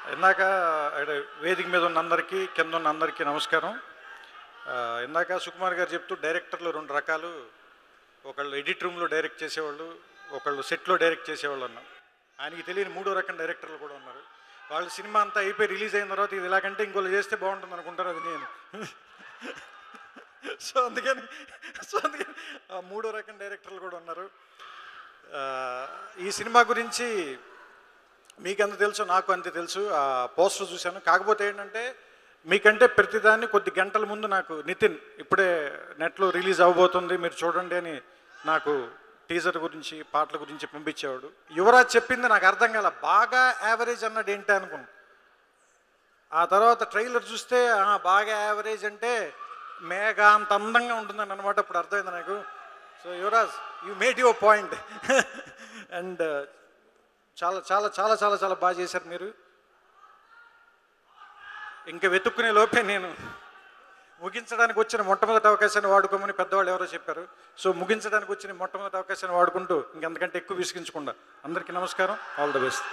ఇందాక వేదిక మీద ఉన్న అందరికీ కింద ఉన్న అందరికీ నమస్కారం. ఇందాక సుకుమార్ గారు చెప్తూ డైరెక్టర్లు రెండు రకాలు, ఒకళ్ళు ఎడిట్ రూమ్లో డైరెక్ట్ చేసేవాళ్ళు, ఒకళ్ళు సెట్లో డైరెక్ట్ చేసేవాళ్ళు అన్నారు. ఆయనకి తెలియని మూడో రకం డైరెక్టర్లు కూడా ఉన్నారు. వాళ్ళు సినిమా అంతా అయిపోయి రిలీజ్ అయిన తర్వాత ఇది ఇలాగంటే ఇంకోళ్ళు చేస్తే బాగుంటుంది అనుకుంటారు, అది నేను. సో అందుకని మూడో రకం డైరెక్టర్లు కూడా ఉన్నారు. ఈ సినిమా గురించి మీకు ఎంత తెలుసు, నాకు అంతే తెలుసు. ఆ పోస్టర్ చూశాను. కాకపోతే ఏంటంటే మీకంటే ప్రతిదాన్ని కొద్ది గంటల ముందు నాకు నితిన్ ఇప్పుడే నెట్లో రిలీజ్ అవ్వబోతుంది మీరు చూడండి అని నాకు టీజర్ గురించి పాటల గురించి పంపించేవాడు. యువరాజ్ చెప్పింది నాకు అర్థం కాల, బాగా యావరేజ్ అన్నాడు ఏంటి అనుకున్నాను. ఆ తర్వాత ట్రైలర్ చూస్తే బాగా యావరేజ్ అంటే మేఘా అంత అందంగా ఉంటుందని అనమాట. అప్పుడు అర్థమైంది నాకు. So Yuvraj, you made your point. And చాలా చాలా చాలా చాలా చాలా బాగా చేశారు మీరు. ఇంకా వెతుక్కునే లోపే నేను ముగించడానికి వచ్చిన మొట్టమొదటి అవకాశాన్ని వాడుకోమని పెద్దవాళ్ళు ఎవరో చెప్పారు. సో ముగించడానికి వచ్చిన మొట్టమొదటి అవకాశాన్ని వాడుకుంటూ ఇంకెంతకంటే ఎక్కువ విసిగించకుండా అందరికీ నమస్కారం. All the best.